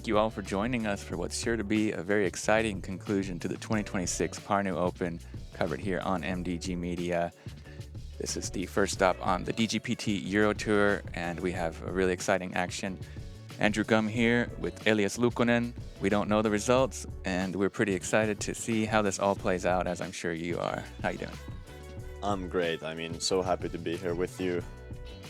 thank you all for joining us for what's sure to be a very exciting conclusion to the 2026 Pärnu Open, covered here on MDG Media. This is the first stop on the DGPT Euro Tour, and we have a really exciting action. Andrew Gum here with Elias Luukkonen. We don't know the results, and we're pretty excited to see how this all plays out, as I'm sure you are. How you doing? I'm great. I mean, so happy to be here with you.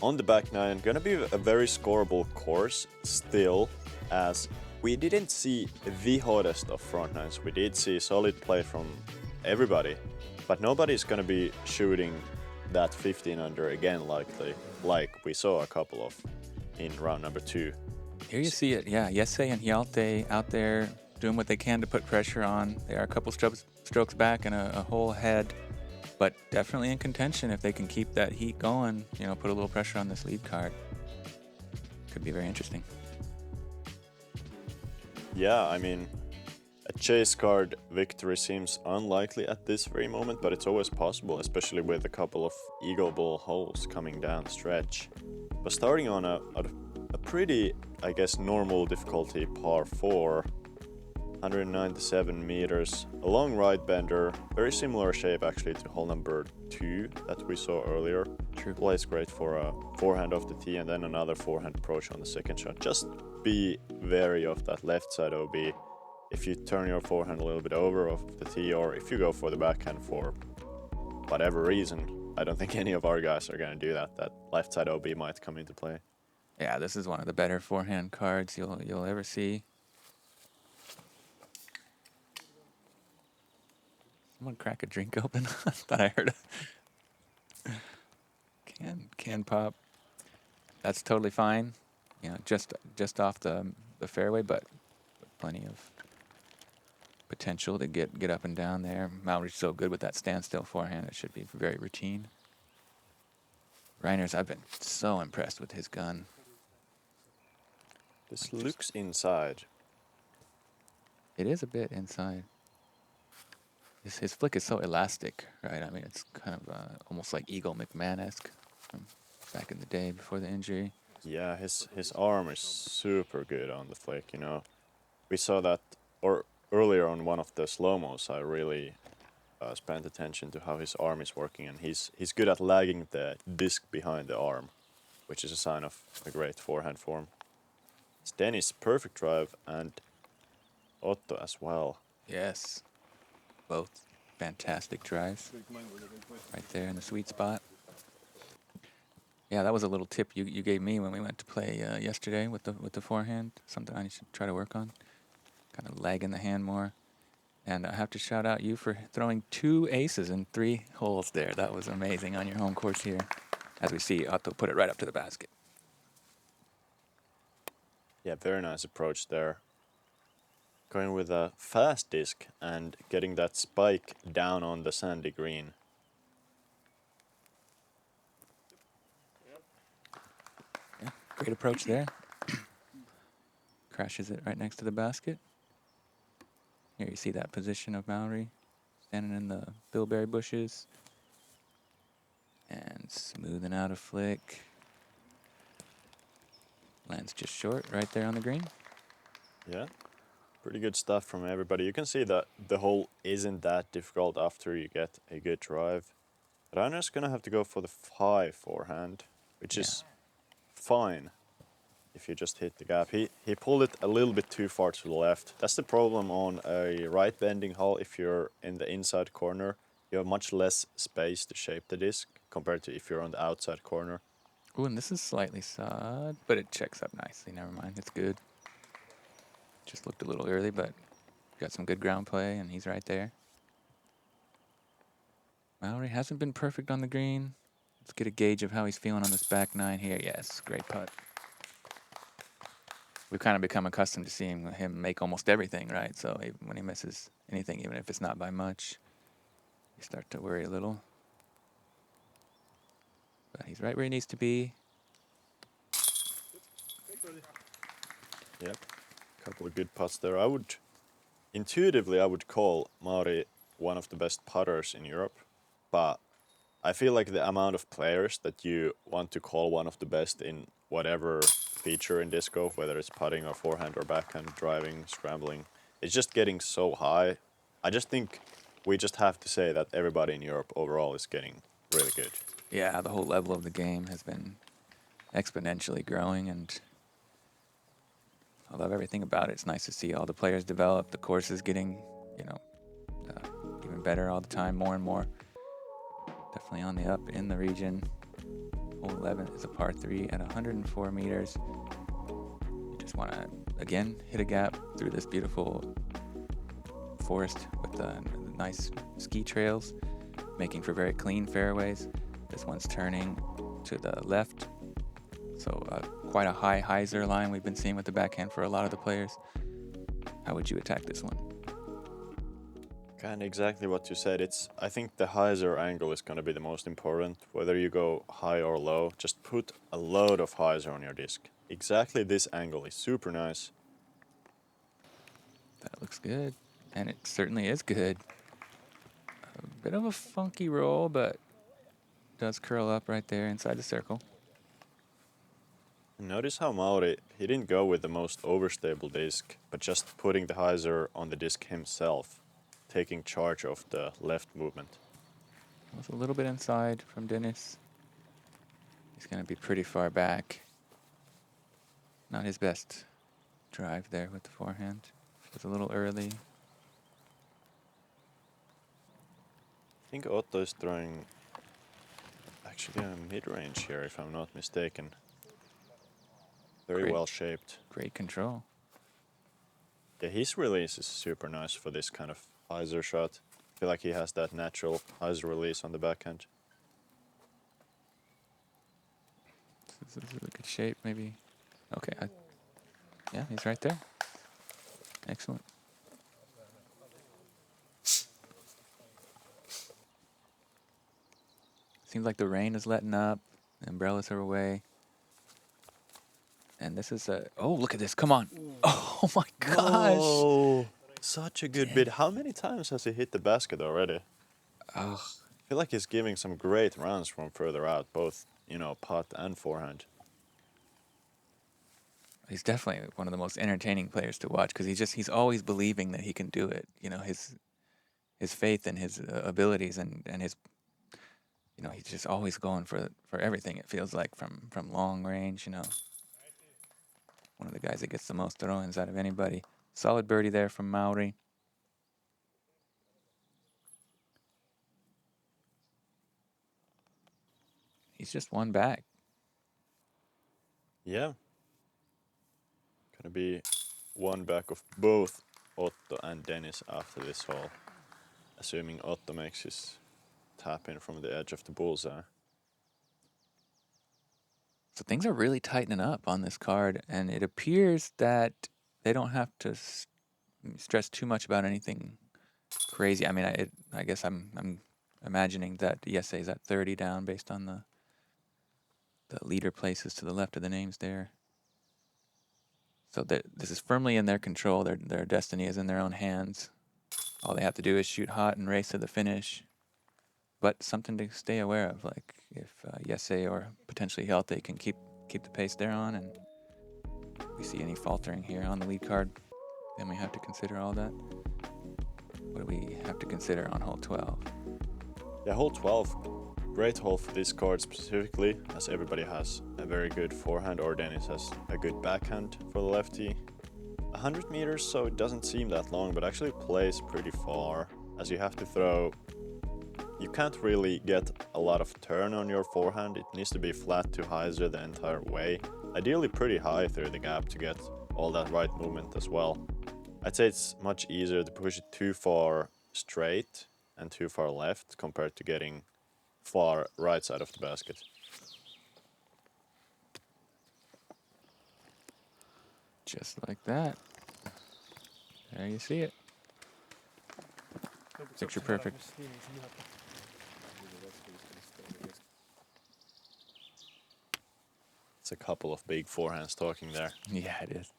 On the back nine, gonna be a very scoreable course still, as we didn't see the hottest of front nines. We did see solid play from everybody, but nobody's gonna be shooting that 15 under again likely, like we saw a couple of in round number 2. Here you see it, yeah. Jensen and Hjalte out there doing what they can to put pressure on. They are a couple strokes back and a whole head, but definitely in contention if they can keep that heat going, you know, put a little pressure on this lead card. Could be very interesting. Yeah, I mean, a chase card victory seems unlikely at this very moment, but it's always possible, especially with a couple of Eagle Ball holes coming down the stretch. But starting on a pretty, I guess, normal difficulty par 4, 197 meters, a long right bender, very similar shape actually to hole number 2 that we saw earlier. True. Plays great for a forehand off the tee and then another forehand approach on the second shot. Just be wary of that left side OB. If you turn your forehand a little bit over off the tee, or if you go for the backhand for whatever reason, I don't think any of our guys are going to do that. That left side OB might come into play. Yeah, this is one of the better forehand cards you'll ever see. Someone crack a drink open. I thought I heard a can pop. That's totally fine. You know, just off the fairway, but plenty of potential to get up and down there. Mauri's so good with that standstill forehand; it should be very routine. Reiners, I've been so impressed with his gun. This looks inside. It is a bit inside. His flick is so elastic, right? I mean, it's kind of almost like Eagle McMahon-esque from back in the day before the injury. Yeah, his arm is super good on the flick, you know. We saw that or earlier on one of the slow-mos. I really spent attention to how his arm is working, and he's good at lagging the disc behind the arm, which is a sign of a great forehand form. It's Dennis, perfect drive, and Otto as well. Yes, both fantastic drives. Right there in the sweet spot. Yeah, that was a little tip you gave me when we went to play yesterday with the forehand. Something I should try to work on. Kind of lagging the hand more. And I have to shout out you for throwing 2 aces in 3 holes there. That was amazing on your home course here. As we see, Otto put it right up to the basket. Yeah, very nice approach there. Going with a fast disc and getting that spike down on the sandy green. Yeah, great approach there. Crashes it right next to the basket. Here you see that position of Mauri standing in the bilberry bushes. And smoothing out a flick. Lands just short right there on the green. Yeah, pretty good stuff from everybody. You can see that the hole isn't that difficult after you get a good drive. Rainer's gonna have to go for the 5 forehand, which is fine if you just hit the gap. He pulled it a little bit too far to the left. That's the problem on a right bending hole. If you're in the inside corner, you have much less space to shape the disc compared to if you're on the outside corner. Ooh, and this is slightly sod, but it checks up nicely. Never mind, it's good. Just looked a little early, but got some good ground play, and he's right there. Mauri hasn't been perfect on the green. Let's get a gauge of how he's feeling on this back nine here. Yes, great putt. We've kind of become accustomed to seeing him make almost everything, right? So when he misses anything, even if it's not by much, you start to worry a little. But he's right where he needs to be. Yep, a couple of good putts there. Intuitively, I would call Mauri one of the best putters in Europe, but I feel like the amount of players that you want to call one of the best in whatever feature in disc golf, whether it's putting or forehand or backhand, driving, scrambling. It's just getting so high. I just think we just have to say that everybody in Europe overall is getting really good. Yeah, the whole level of the game has been exponentially growing, and I love everything about it. It's nice to see all the players develop. The course is getting, even better all the time, more and more. Definitely on the up in the region. Hole 11 is a par 3 at 104 meters. You just want to, again, hit a gap through this beautiful forest with the nice ski trails, making for very clean fairways. This one's turning to the left. So quite a high hyzer line we've been seeing with the backhand for a lot of the players. How would you attack this one? Kind of exactly what you said. I think the hyzer angle is going to be the most important. Whether you go high or low, just put a load of hyzer on your disc. Exactly this angle is super nice. That looks good. And it certainly is good. A bit of a funky roll, but does curl up right there inside the circle. Notice how Mauri, he didn't go with the most overstable disc, but just putting the hyzer on the disc himself, taking charge of the left movement. It was a little bit inside from Dennis. He's going to be pretty far back. Not his best drive there with the forehand. It was a little early. I think Otto is throwing actually a mid-range here, if I'm not mistaken. Very well shaped. Great control. Yeah, his release is super nice for this kind of hyzer shot. I feel like he has that natural hyzer release on the backhand. This is a good shape, maybe. Okay. Yeah, he's right there. Excellent. Seems like the rain is letting up. The umbrellas are away. And this is oh, look at this. Come on. Oh, my gosh. Oh, such a good bit. How many times has he hit the basket already? Oh, I feel like he's giving some great runs from further out, both, putt and forehand. he's definitely one of the most entertaining players to watch because he's always believing that he can do it. His faith in his abilities and his, he's just always going for everything. It feels like from long range, One of the guys that gets the most throw-ins out of anybody. Solid birdie there from Mauri. He's just one back. Yeah. Gonna be one back of both Otto and Dennis after this hole. Assuming Otto makes his tap in from the edge of the bullseye. So things are really tightening up on this card, and it appears that they don't have to stress too much about anything crazy. I mean, I guess I'm imagining that ESA is at 30 down based on the leader places to the left of the names there. So this is firmly in their control. Their destiny is in their own hands. All they have to do is shoot hot and race to the finish. But something to stay aware of, like if Jesse or potentially Hjalte can keep the pace they're on, and we see any faltering here on the lead card, then we have to consider all that. What do we have to consider on hole 12? Yeah, hole 12, great hole for this card specifically, as everybody has a very good forehand, or Dennis has a good backhand for the lefty. 100 meters, so it doesn't seem that long, but actually plays pretty far, as you have to throw. You can't really get a lot of turn on your forehand. It needs to be flat to hyzer the entire way. Ideally pretty high through the gap to get all that right movement as well. I'd say it's much easier to push it too far straight and too far left compared to getting far right side of the basket. Just like that. There you see it. Picture perfect. It's a couple of big forehands talking there. Yeah, it is.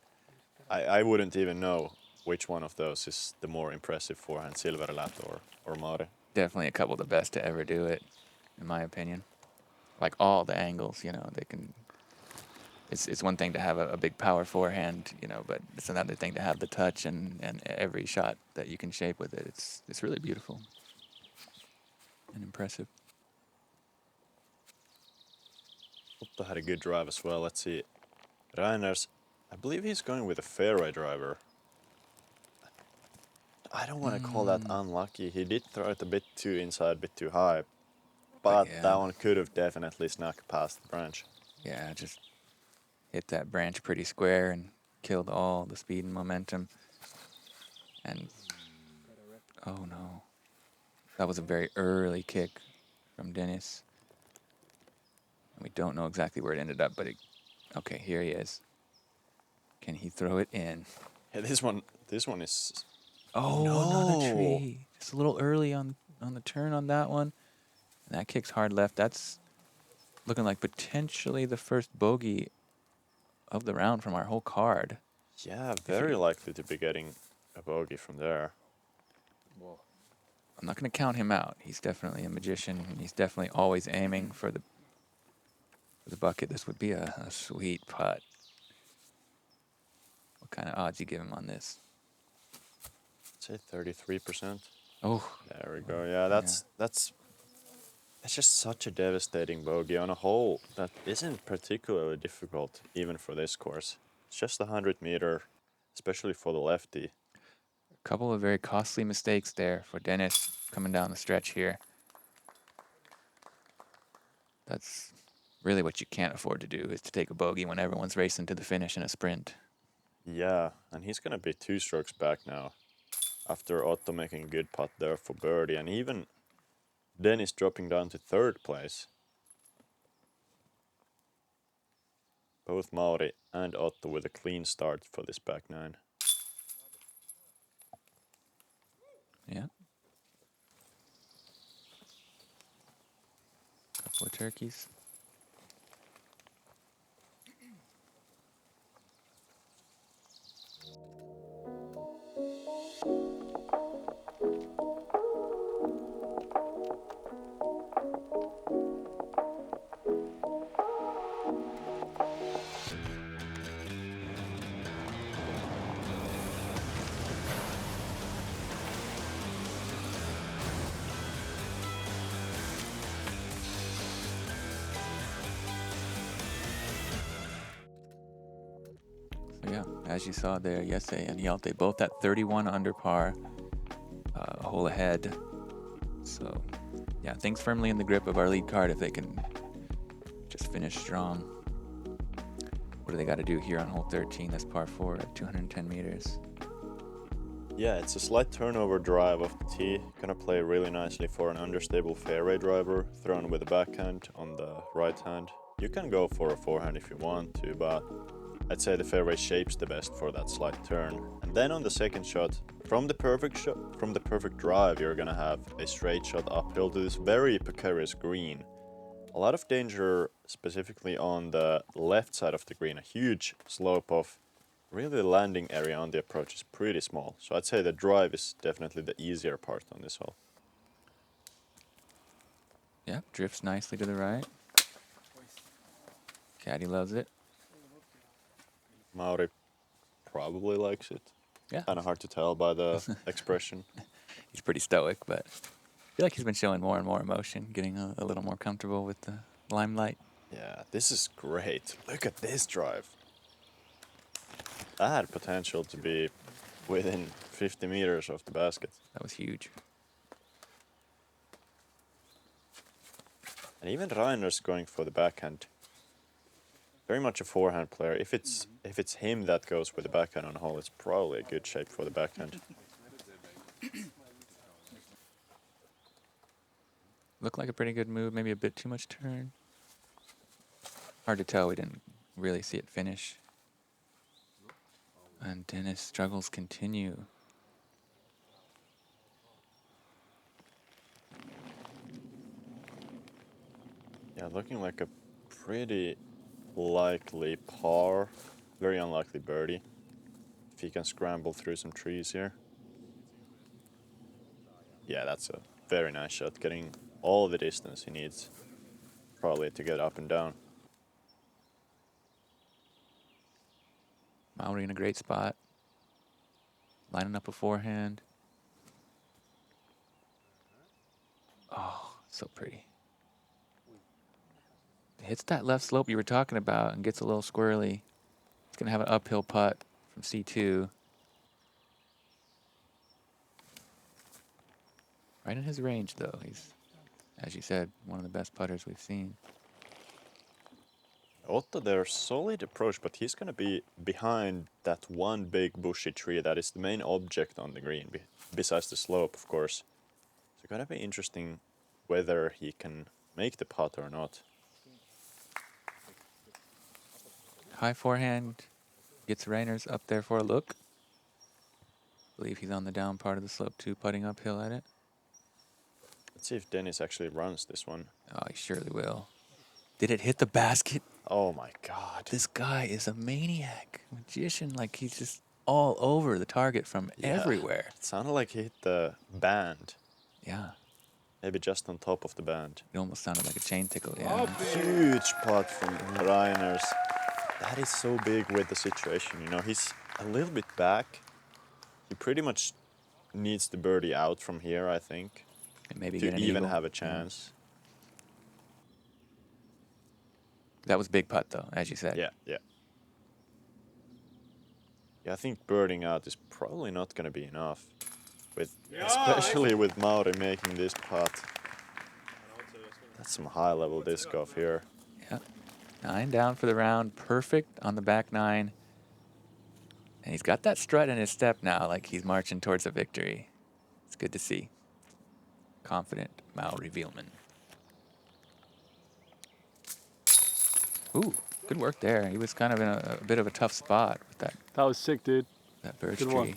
I wouldn't even know which one of those is the more impressive forehand, Silverlap or Mauri. Definitely a couple of the best to ever do it, in my opinion. Like all the angles, they can it's one thing to have a big power forehand, you know, but it's another thing to have the touch and every shot that you can shape with it. It's really beautiful and impressive. Otto had a good drive as well. Let's see. Reiners, I believe he's going with a fairway driver. I don't want to call that unlucky. He did throw it a bit too inside, a bit too high. But yeah. that one could have definitely snuck past the branch. Yeah, just hit that branch pretty square and killed all the speed and momentum. And, oh no. That was a very early kick from Dennis. We don't know exactly where it ended up, but okay, here he is. Can he throw it in? Yeah, this one is... Oh, No. another tree. Just a little early on the turn on that one. And that kicks hard left. That's looking like potentially the first bogey of the round from our whole card. Yeah, very likely to be getting a bogey from there. I'm not going to count him out. He's definitely a magician, and he's definitely always aiming for the bucket. This would be a sweet putt. What kind of odds you give him on this? I'd say 33%. Oh, There we go. Yeah, that's just such a devastating bogey on a hole that isn't particularly difficult even for this course. It's just 100 meter, especially for the lefty. a couple of very costly mistakes there for Dennis coming down the stretch here. That's really what you can't afford to do, is to take a bogey when everyone's racing to the finish in a sprint. Yeah, and he's gonna be 2 strokes back now after Otto making a good putt there for birdie, and even Dennis dropping down to 3rd place. Both Mauri and Otto with a clean start for this back 9. Yeah. Couple of turkeys. So yeah, as you saw there, Jesse and Hjalte both at 31 under par, a hole ahead. So yeah, things firmly in the grip of our lead card if they can just finish strong. What do they got to do here on hole 13? That's par 4 at 210 meters. Yeah, it's a slight turnover drive of the tee. Gonna play really nicely for an understable fairway driver, thrown with the backhand on the right hand. You can go for a forehand if you want to, but I'd say the fairway shapes the best for that slight turn. And then on the second shot, from the perfect drive, you're gonna have a straight shot uphill to this very precarious green. A lot of danger specifically on the left side of the green, a huge slope off. Really, the landing area on the approach is pretty small, so I'd say the drive is definitely the easier part on this hole. Yeah, drifts nicely to the right. Caddy loves it. Mauri probably likes it. Yeah. Kind of hard to tell by the expression. He's pretty stoic, but I feel like he's been showing more and more emotion, getting a little more comfortable with the limelight. Yeah, this is great. Look at this drive. That had potential to be within 50 meters of the basket. That was huge. And even Reiner's going for the backhand. Very much a forehand player. If it's him that goes with the backhand on hole, it's probably a good shape for the backhand. Looked like a pretty good move, maybe a bit too much turn. Hard to tell, we didn't really see it finish. And Dennis' struggles continue. Yeah, looking like a pretty likely par. Very unlikely birdie. If he can scramble through some trees here. Yeah, that's a very nice shot. Getting all the distance he needs probably to get up and down. Mauri in a great spot. Lining up a forehand. Oh, so pretty. Hits that left slope you were talking about and gets a little squirrely. He's going to have an uphill putt from C2. Right in his range, though. He's, as you said, one of the best putters we've seen. Otto there, solid approach, but he's going to be behind that one big bushy tree that is the main object on the green, besides the slope, of course. So it's going to be interesting whether he can make the putt or not. High forehand gets Rainers up there for a look. I believe he's on the down part of the slope too, putting uphill at it. Let's see if Dennis actually runs this one. Oh, he surely will. Did it hit the basket? Oh my God. This guy is a maniac, magician. Like he's just all over the target from everywhere. It sounded like he hit the band. Yeah. Maybe just on top of the band. It almost sounded like a chain tickle. Yeah. Huge putt from Rainers. That is so big with the situation. You know, he's a little bit back. He pretty much needs the birdie out from here, I think, And maybe to get an even eagle. have a chance. That was big putt though, as you said. Yeah, I think birding out is probably not going to be enough, especially with Mauri making this putt. That's some high-level disc golf here. Yeah. 9 down for the round, perfect on the back 9. And he's got that strut in his step now, like he's marching towards a victory. It's good to see. Confident Mauri Villmann. Ooh, good work there. He was kind of in a bit of a tough spot with that That was sick, dude. birch Good tree. one.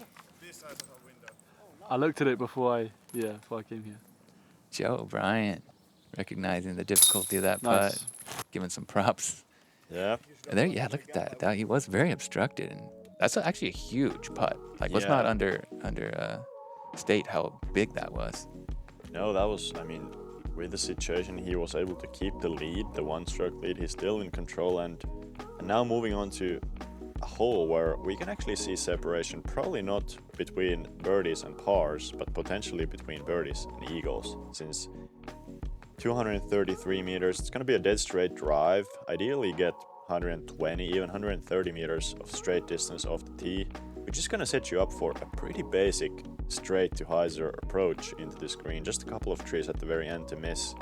I looked at it before I came here. Joe Bryant recognizing the difficulty of that Nice. putt, giving some props. Yeah. And there, yeah, look at that. He was very obstructed, and that's actually a huge putt. Like, let's not state how big that was. No, that was, I mean, with the situation, he was able to keep the lead, the one-stroke lead. He's still in control, and now moving on to a hole where we can actually see separation, probably not between birdies and pars, but potentially between birdies and eagles, since 233 meters, it's going to be a dead straight drive. Ideally get 120, even 130 meters of straight distance off the tee, which is going to set you up for a pretty basic straight to hyzer approach into this green. Just a couple of trees at the very end to miss.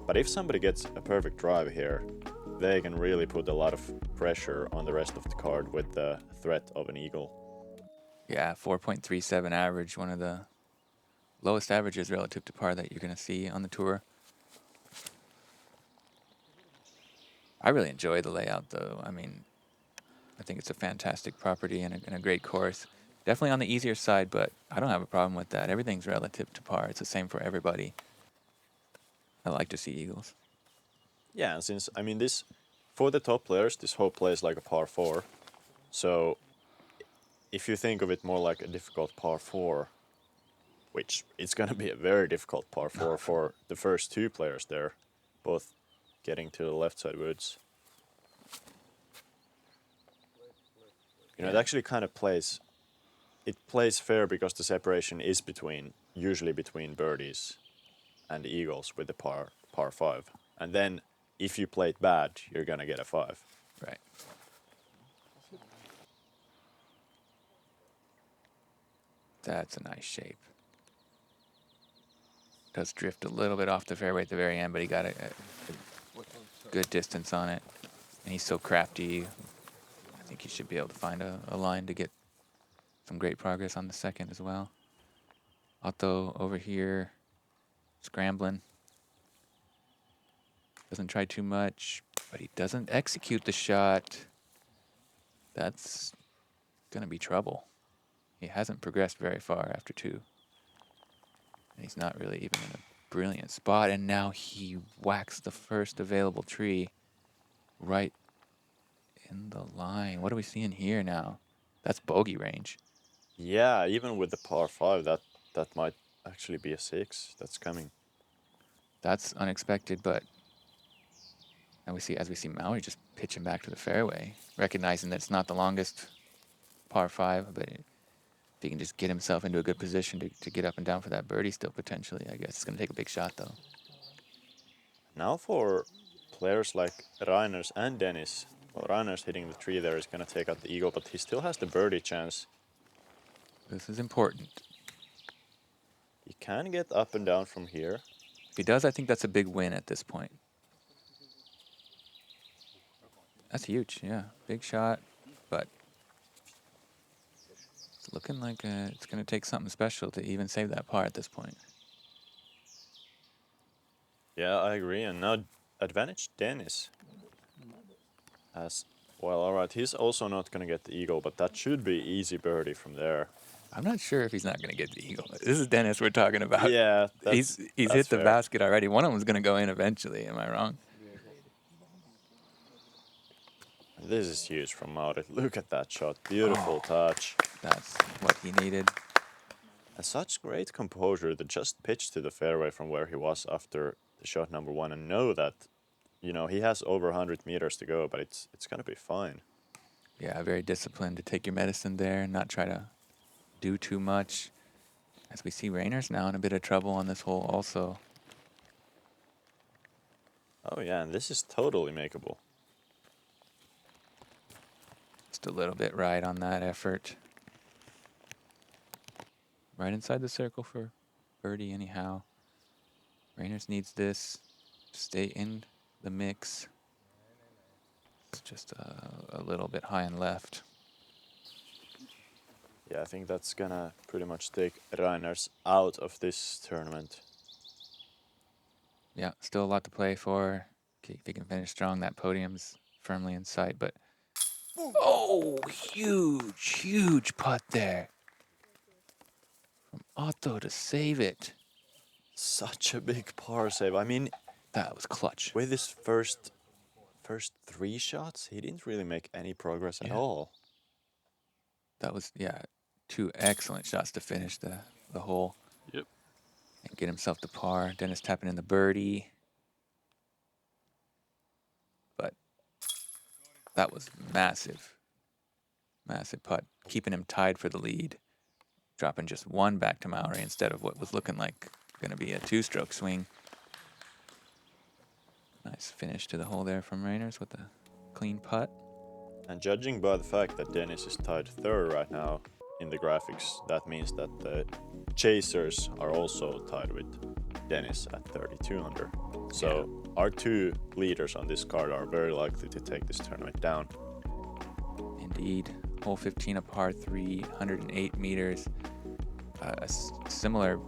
But if somebody gets a perfect drive here, they can really put a lot of pressure on the rest of the card with the threat of an eagle. Yeah, 4.37 average, one of the lowest averages relative to par that you're going to see on the tour. I really enjoy the layout, though. I mean, I think it's a fantastic property and a great course. Definitely on the easier side, but I don't have a problem with that. Everything's relative to par. It's the same for everybody. I like to see eagles. Yeah, and since, I mean, this, for the top players, this whole play is like a par 4. So if you think of it more like a difficult par 4, which it's going to be a very difficult par 4 for the first two players there, both getting to the left side woods. You know, it actually kind of plays, it plays fair because the separation is usually between birdies and eagles with the par 5. And then if you play it bad, you're going to get a 5. Right. That's a nice shape. Does drift a little bit off the fairway at the very end, but he got a good distance on it. And he's so crafty. I think he should be able to find a line to get some great progress on the second as well. Otto over here, scrambling. Doesn't try too much, but he doesn't execute the shot. That's going to be trouble. He hasn't progressed very far after 2. And he's not really even in a brilliant spot. And now he whacks the first available tree right in the line. What are we seeing here now? That's bogey range. Yeah, even with the par 5, that might actually be a 6 that's coming. That's unexpected, but and as we see Mauri just pitching back to the fairway, recognizing that it's not the longest par 5, but if he can just get himself into a good position to get up and down for that birdie still potentially, I guess it's going to take a big shot though. Now for players like Reiners and Dennis, well, Reiners hitting the tree there is going to take out the eagle, but he still has the birdie chance. This is important. He can get up and down from here. If he does, I think that's a big win at this point. That's huge, yeah. Big shot, but it's looking like it's going to take something special to even save that par at this point. Yeah, I agree. And now advantage Dennis. As well, all right, he's also not going to get the eagle, but that should be easy birdie from there. I'm not sure if he's not going to get the eagle. This is Dennis we're talking about. Yeah, he's hit the basket already. One of them's going to go in eventually. Am I wrong? This is huge from Mauri. Look at that shot. Beautiful touch. That's what he needed. And such great composure to just pitch to the fairway from where he was after the shot number 1 and know that, you know, he has over 100 meters to go, but it's going to be fine. Yeah, very disciplined to take your medicine there and not try to do too much. As we see, Rainer's now in a bit of trouble on this hole also. Oh yeah, and this is totally makeable. Just a little bit right on that effort. Right inside the circle for birdie anyhow. Reiners needs this to stay in the mix. It's just a little bit high and left. Yeah, I think that's gonna pretty much take Reiners out of this tournament. Yeah, still a lot to play for. Okay, if he can finish strong, that podium's firmly in sight, but oh, huge putt there from Otto to save it. Such a big par save. I mean, That was clutch. with his first 3 shots, he didn't really make any progress at all. That was, yeah, 2 excellent shots to finish the hole. Yep. And get himself to par. Dennis tapping in the birdie. But that was massive. Massive putt. Keeping him tied for the lead. Dropping just 1 back to Mauri instead of what was looking like going to be a 2-stroke swing. Nice finish to the hole there from Reiners with a clean putt. And judging by the fact that Dennis is tied 3rd right now in the graphics, that means that the chasers are also tied with Dennis at 32 under. So our 2 leaders on this card are very likely to take this tournament down. Indeed. Hole 15, a par 3, 108 meters. A similar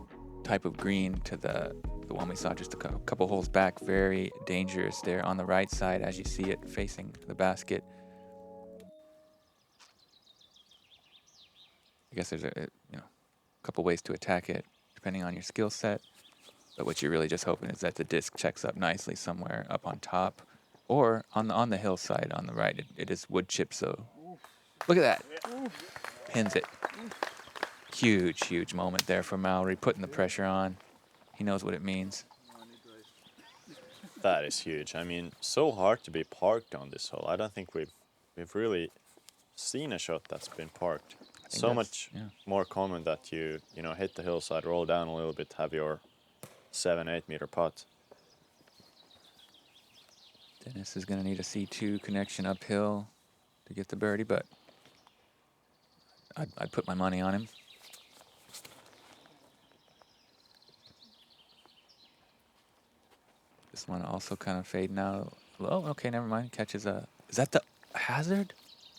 type of green to the one we saw just a couple holes back. Very dangerous there on the right side as you see it facing the basket. I guess there's a couple ways to attack it depending on your skill set. But what you're really just hoping is that the disc checks up nicely somewhere up on top or on the hillside on the right. It is wood chip, so look at that. Pins it. Huge moment there for Mauri, putting the pressure on. He knows what it means. That is huge. I mean, so hard to be parked on this hole. I don't think we've really seen a shot that's been parked. So much more common that you hit the hillside, roll down a little bit, have your 7-8 meter putt. Dennis is going to need a C2 connection uphill to get the birdie, but I'd put my money on him. This one also kind of fading out. Oh, okay, never mind. Catches a... Is that the hazard?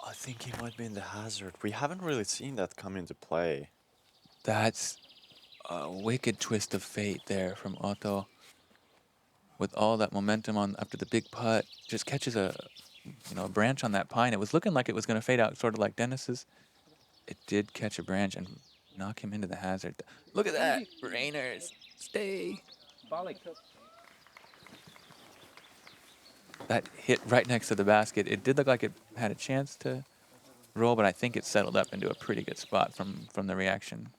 I think he might be in the hazard. We haven't really seen that come into play. That's a wicked twist of fate there from Otto. With all that momentum on after the big putt, just catches a branch on that pine. It was looking like it was going to fade out, sort of like Dennis's. It did catch a branch and knock him into the hazard. Look at that, Reiners, stay. That hit right next to the basket. It did look like it had a chance to roll, but I think it settled up into a pretty good spot from the reaction.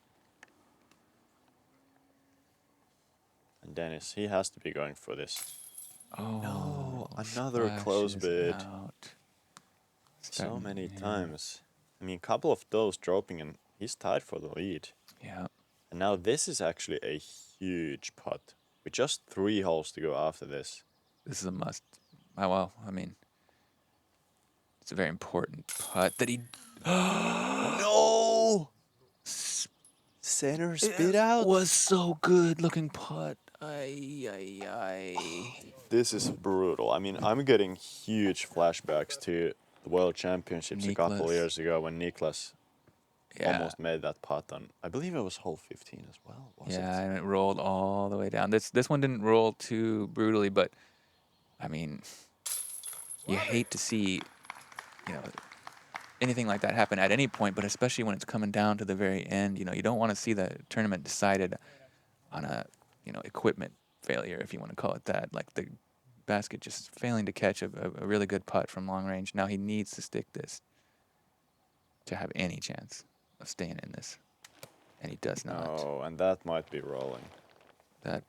And Dennis, he has to be going for this. Oh, no, another close bid. Out. So many times. I mean, couple of those dropping and he's tied for the lead. Yeah. And now this is actually a huge putt with just 3 holes to go after this. This is a must. Oh, well, I mean, it's a very important putt that he. No! Center spit out. Was so good looking putt. Ay. This is brutal. I mean, I'm getting huge flashbacks to the World Championships a couple Niklas. years ago when Niklas Yeah. almost made that putt on, I believe it was hole 15 as well, was Yeah, it? and it rolled all the way down. This one didn't roll too brutally, but I mean, you hate to see, anything like that happen at any point, but especially when it's coming down to the very end. You don't want to see the tournament decided on a, equipment failure, if you want to call it that. Like the basket just failing to catch a really good putt from long range. Now he needs to stick this to have any chance of staying in this, and he does not. Oh, and that might be rolling. That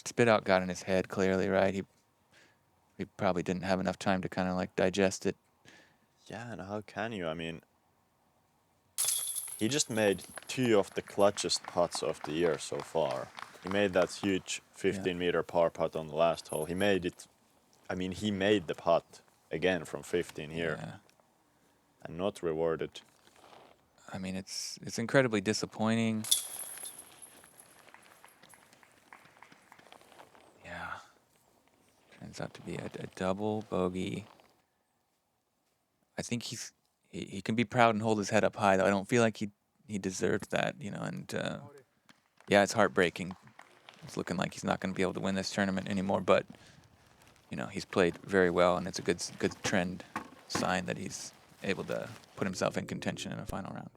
spit out got in his head clearly, right? He probably didn't have enough time to kind of like digest it. Yeah, and how can you? I mean, he just made 2 of the clutchest putts of the year so far. He made that huge 15-meter par putt on the last hole. He made it. I mean, he made the putt again from 15 here, Yeah. and not rewarded. I mean, it's incredibly disappointing. Yeah. Turns out to be a double bogey. I think he can be proud and hold his head up high, though. I don't feel like he deserves that, and yeah, it's heartbreaking. It's looking like he's not going to be able to win this tournament anymore, but he's played very well, and it's a good trend sign that he's able to put himself in contention in a final round.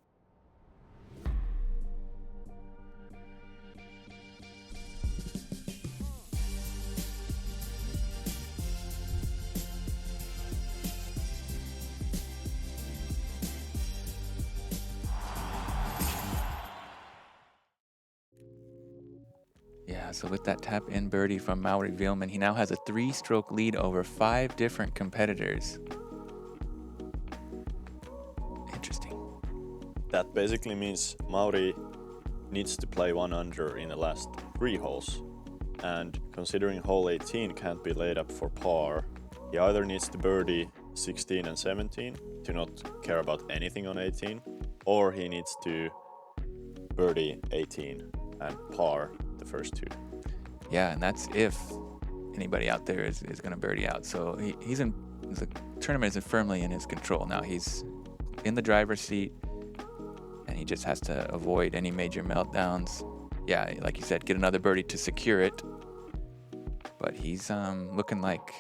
Yeah, so with that tap-in birdie from Mauri Villmann, he now has a 3-stroke lead over 5 different competitors. Interesting. That basically means Mauri needs to play 1 under in the last 3 holes. And considering hole 18 can't be laid up for par, he either needs to birdie 16 and 17 to not care about anything on 18, or he needs to birdie 18 and par the first 2. Yeah, and that's if anybody out there is going to birdie out. So the tournament is firmly in his control now. He's in the driver's seat, and he just has to avoid any major meltdowns. Yeah, like you said, get another birdie to secure it. But he's looking like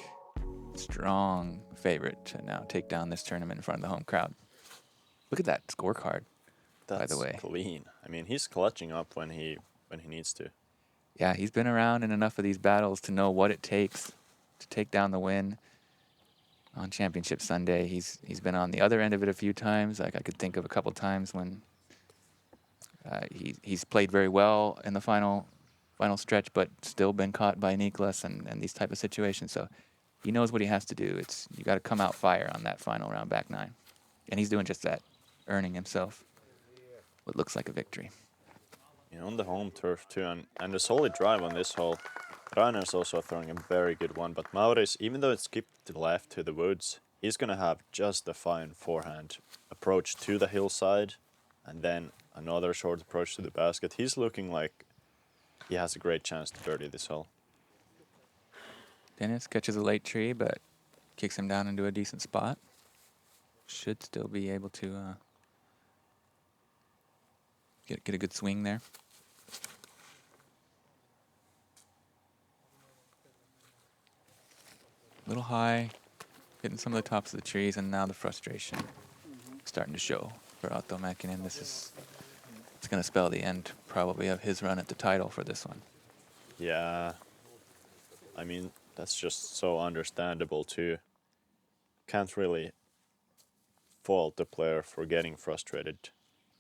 strong favorite to now take down this tournament in front of the home crowd. Look at that scorecard, by the way. That's clean. I mean, he's clutching up when he needs to. Yeah, he's been around in enough of these battles to know what it takes to take down the win on Championship Sunday. He's been on the other end of it a few times. Like I could think of a couple times when he's played very well in the final stretch, but still been caught by Niklas and these type of situations. So he knows what he has to do. You got to come out fire on that final round back 9, and he's doing just that, earning himself what looks like a victory. On the home turf too, and a solid drive on this hole. Rainer's also throwing a very good one, but Mauri's, even though it skipped to the left to the woods, he's going to have just a fine forehand approach to the hillside, and then another short approach to the basket. He's looking like he has a great chance to birdie this hole. Dennis catches a late tree, but kicks him down into a decent spot. Should still be able to get a good swing there. A little high, hitting some of the tops of the trees, and now the frustration starting to show for Otto Mäkinen. It's going to spell the end probably of his run at the title for this one. Yeah, I mean, that's just so understandable too. Can't really fault the player for getting frustrated.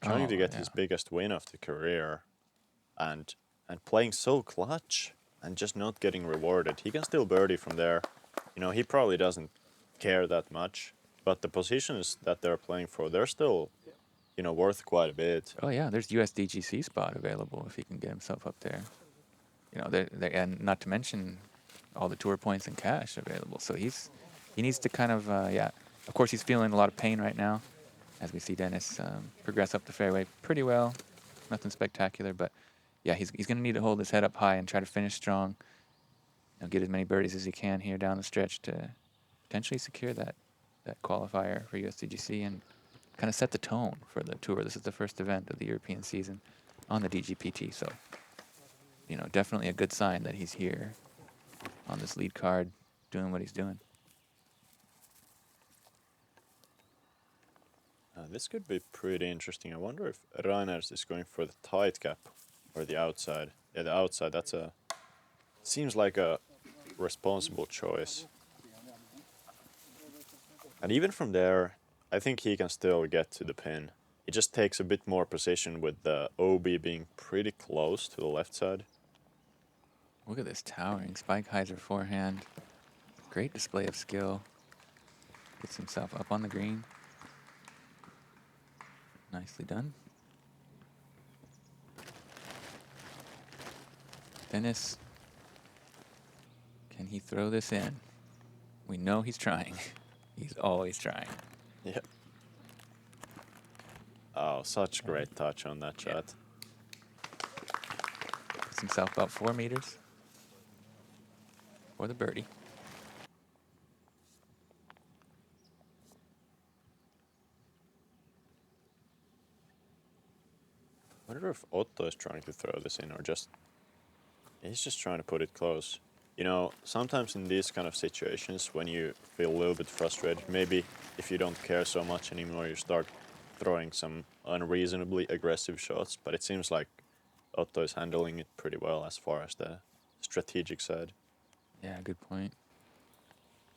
Trying to get his biggest win of the career and playing so clutch and just not getting rewarded. He can still birdie from there. He probably doesn't care that much, but the positions that they're playing for, they're still, worth quite a bit. Oh yeah, there's USDGC spot available if he can get himself up there. And not to mention all the tour points and cash available. So he needs to kind of Of course, he's feeling a lot of pain right now, as we see Dennis progress up the fairway pretty well. Nothing spectacular, but yeah, he's going to need to hold his head up high and try to finish strong. Get as many birdies as he can here down the stretch to potentially secure that qualifier for USDGC and kind of set the tone for the tour. This is the first event of the European season on the DGPT, so definitely a good sign that he's here on this lead card doing what he's doing. This could be pretty interesting. I wonder if Reiners is going for the tight cap or the outside. Yeah, the outside. Seems like a responsible choice. And even from there, I think he can still get to the pin. It just takes a bit more precision with the OB being pretty close to the left side. Look at this towering Spike Heiser forehand. Great display of skill. Gets himself up on the green. Nicely done. Dennis, can he throw this in? We know he's trying. He's always trying. Yep. Oh, such great touch on that shot. Gets himself about 4 meters for the birdie. I wonder if Otto is trying to throw this in or he's just trying to put it close. Sometimes in these kind of situations when you feel a little bit frustrated, maybe if you don't care so much anymore, you start throwing some unreasonably aggressive shots, but it seems like Otto is handling it pretty well as far as the strategic side. Yeah, good point.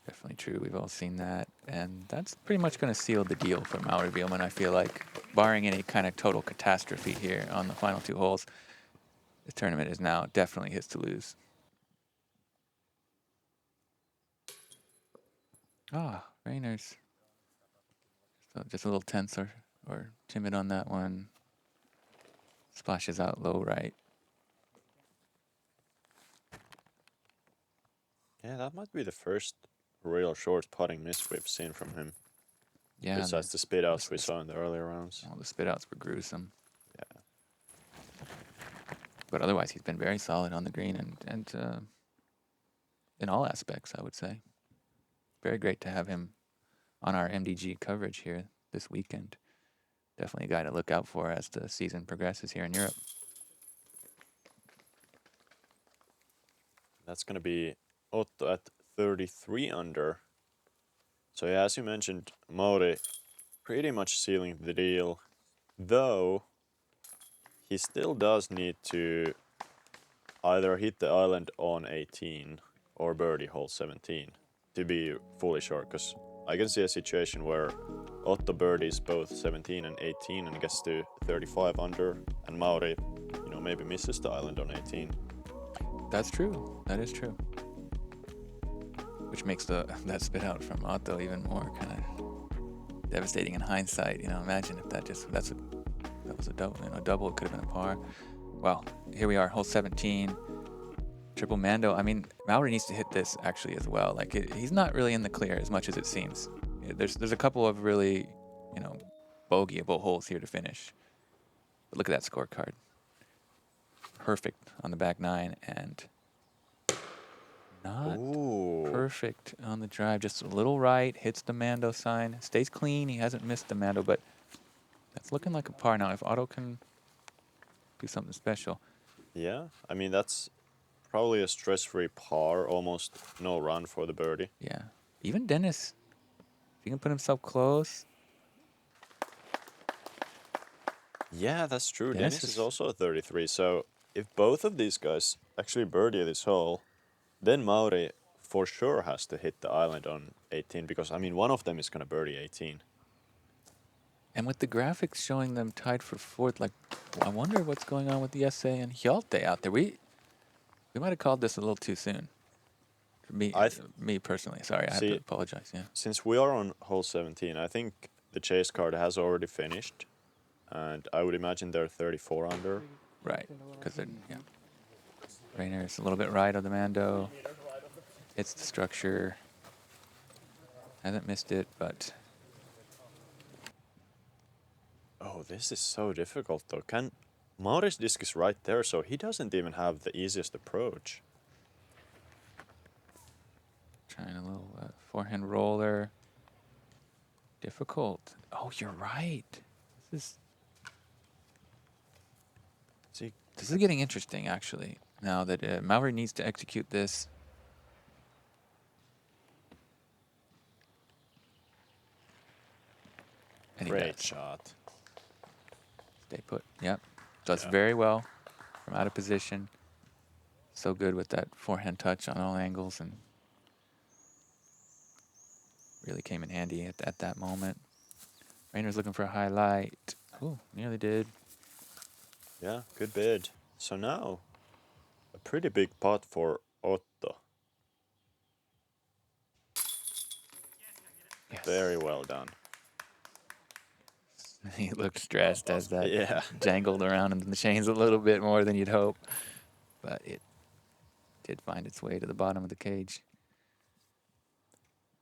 Definitely true. We've all seen that. And that's pretty much going to seal the deal for Mauri Villmann, I feel like. Barring any kind of total catastrophe here on the final 2 holes, the tournament is now definitely his to lose. Rainers. So just a little tense or timid on that one. Splashes out low right. Yeah, that might be the first real short putting miss we've seen from him. Yeah. Besides the spit outs we saw in the earlier rounds. Well, the spit outs were gruesome. Yeah. But otherwise, he's been very solid on the green and in all aspects, I would say. Very great to have him on our MDG coverage here this weekend. Definitely a guy to look out for as the season progresses here in Europe. That's going to be Otto at 33 under. So yeah, as you mentioned, Mauri pretty much sealing the deal, though he still does need to either hit the island on 18 or birdie hole 17 to be fully sure, because I can see a situation where Otto birdies both 17 and 18 and gets to 35 under, and Mauri, maybe misses the island on 18. That's true. That is true. Which makes that spit out from Otto even more kind of devastating in hindsight. Imagine if that was a double. Double, it could have been a par. Well, here we are, hole 17, triple mando. I mean, Mauri needs to hit this actually as well. He's not really in the clear as much as it seems. There's a couple of really, bogeyable holes here to finish. But look at that scorecard. Perfect on the back 9 and not perfect on the drive. Just a little right, hits the mando sign, stays clean. He hasn't missed the mando, but that's looking like a par now. If Otto can do something special. Yeah, I mean, that's probably a stress-free par, almost no run for the birdie. Yeah. Even Dennis, if he can put himself close. Yeah, that's true. Dennis is also a 33, so if both of these guys actually birdie this hole, then Mauri for sure has to hit the island on 18, because, I mean, one of them is going to birdie 18. And with the graphics showing them tied for 4th, I wonder what's going on with the SA and Hjalte out there. We might have called this a little too soon. Me personally, sorry, I have to apologize. Yeah. Since we are on hole 17, I think the chase card has already finished, and I would imagine they're 34 under. Right, because Rainer's a little bit right of the mando. Hits the structure. Hasn't missed it, but oh, this is so difficult though. Mauri's disc is right there, so he doesn't even have the easiest approach. trying a little forehand roller. Difficult. Oh, you're right. This is getting interesting, actually. Now that Mauri needs to execute this. And Great shot. Stay put. Yep. Does very well from out of position. So good with that forehand touch on all angles, and really came in handy at that moment. Rainer's looking for a highlight. Oh, nearly did. Yeah, good bid. So now, a pretty big putt for Otto. Yes. Very well done. He looked stressed as that jangled around in the chains a little bit more than you'd hope. But it did find its way to the bottom of the cage.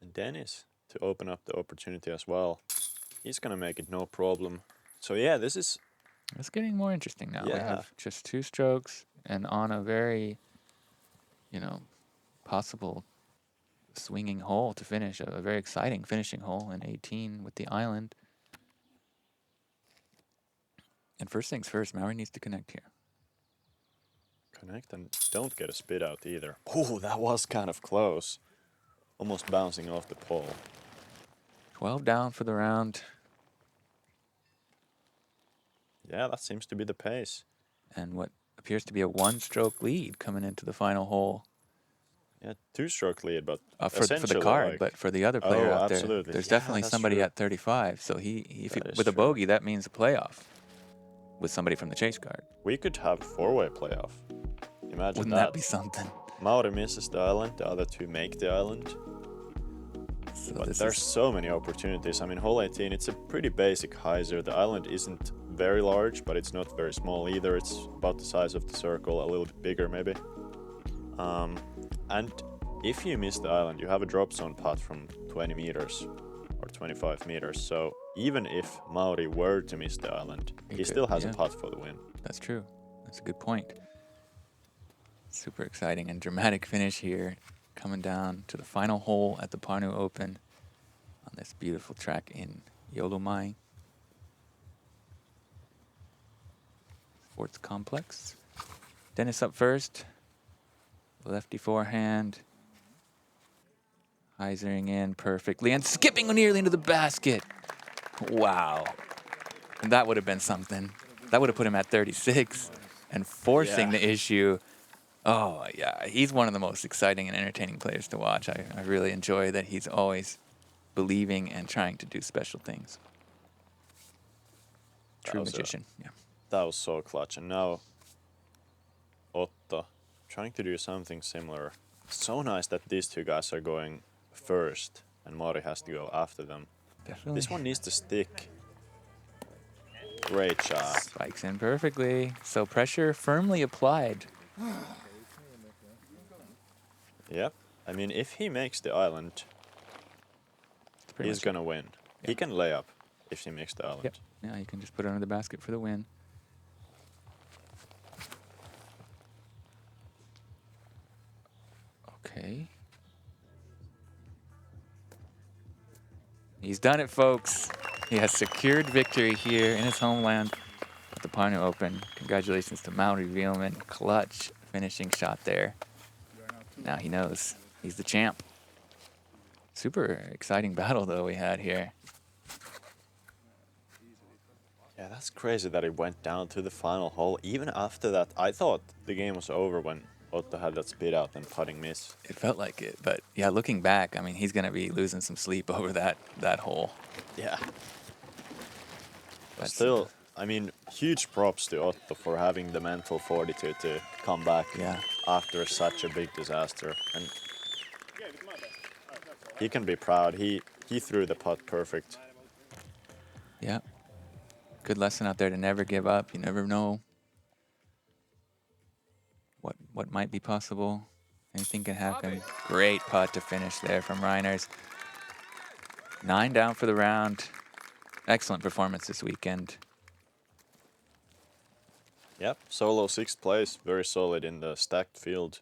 And Dennis to open up the opportunity as well. He's going to make it no problem. So yeah, this is... It's getting more interesting now. Yeah. We have just 2 strokes and on a very, possible swinging hole to finish, a very exciting finishing hole in 18 with the island. And first things first, Mauri needs to connect here. Connect and don't get a spit out either. Oh, that was kind of close. Almost bouncing off the pole. 12 down for the round. Yeah, that seems to be the pace. And what appears to be a 1-stroke lead coming into the final hole. Yeah, 2-stroke lead, but for the card, but for the other player out there, there's definitely somebody true. At 35. So if he with true. a bogey, that means a playoff with somebody from the chase card. We could have 4-way playoff. Imagine Wouldn't that be something? Mauri misses the island, the other 2 make the island. So but there's so many opportunities. I mean, hole 18, it's a pretty basic hyzer. The island isn't very large, but it's not very small either. It's about the size of the circle, a little bit bigger maybe. And if you miss the island, you have a drop zone putt from 20 meters or 25 meters. So even if Mauri were to miss the island, he still has a putt for the win. That's true. That's a good point. Super exciting and dramatic finish here, coming down to the final hole at the Pärnu Open on this beautiful track in Jõulumäe Sports Complex. Dennis up first. Lefty forehand. Hyzering in perfectly and skipping nearly into the basket. Wow. And that would have been something. That would have put him at 36 and forcing the issue. Oh, yeah. He's one of the most exciting and entertaining players to watch. I really enjoy that he's always believing and trying to do special things. True magician. That was so clutch. And now Otto trying to do something similar. So nice that these 2 guys are going first and Mauri has to go after them. Definitely. This one needs to stick. Great shot. Spikes in perfectly. So pressure firmly applied. Yep. I mean, if he makes the island, he's going to win. Yep. He can lay up if he makes the island. Yep. Yeah, you can just put it under the basket for the win. Okay. He's done it, folks. He has secured victory here in his homeland at the Pärnu Open. Congratulations to Mauri Villmann. Clutch finishing shot there. Now he knows he's the champ. Super exciting battle, though, we had here. Yeah, that's crazy that it went down to the final hole. Even after that, I thought the game was over when Otto had that spit out and putting miss. It felt like it, but yeah, looking back, I mean, he's going to be losing some sleep over that hole. Yeah. But still, I mean, huge props to Otto for having the mental fortitude to come back after such a big disaster. And He can be proud. He threw the putt perfect. Yeah. Good lesson out there to never give up. You never know what might be possible. Anything can happen. Great putt to finish there from Reiners. 9 down for the round. Excellent performance this weekend. Yep, solo 6th place, very solid in the stacked field.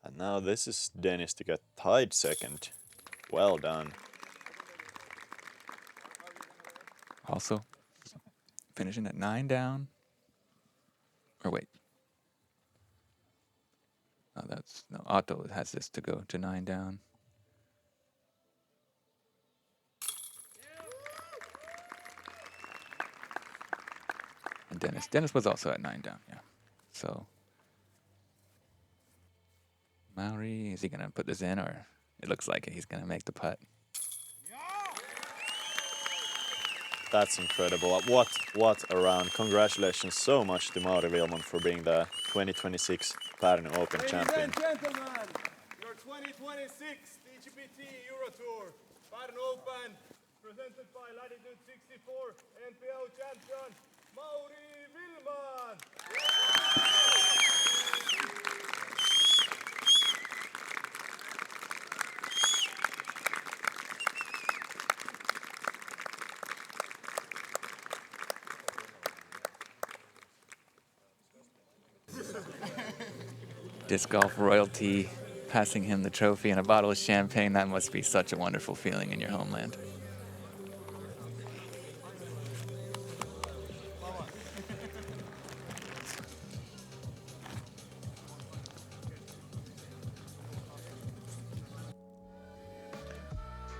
And now this is Dennis to get tied 2nd. Well done. Also finishing at 9 down. Or wait. Oh, no, Otto has this to go to 9 down. And Dennis was also at 9 down, yeah. So Mauri, is he gonna put this in, or it looks like he's gonna make the putt? That's incredible. What a round. Congratulations so much to Mauri Villmann for being the 2026 Pärnu Open champion. Ladies and gentlemen, your 2026 DGPT Euro Tour Pärnu Open presented by Latitude 64 MPO champion Mauri Villmann. Disc golf royalty passing him the trophy and a bottle of champagne. That must be such a wonderful feeling in your homeland.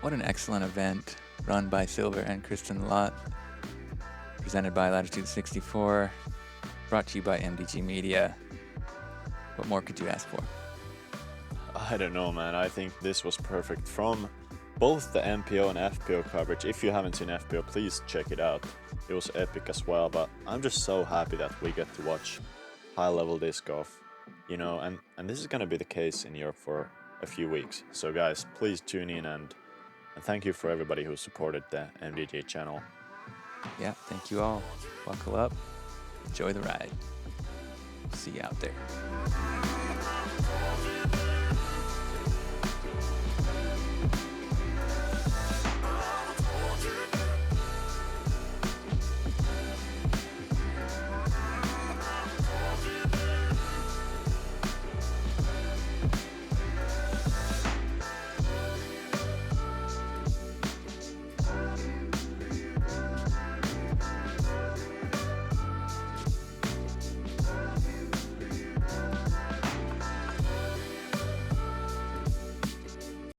What an excellent event run by Silver and Kristen Lott, presented by Latitude 64, brought to you by MDG Media. What more could you ask for? I don't know, man. I think this was perfect from both the MPO and FPO coverage. If you haven't seen FPO, please check it out. It was epic as well, but I'm just so happy that we get to watch high-level disc golf, you know, and this is going to be the case in Europe for a few weeks. So guys, please tune in and thank you for everybody who supported the MDG channel. Yeah, thank you all. Buckle up. Enjoy the ride. See you out there.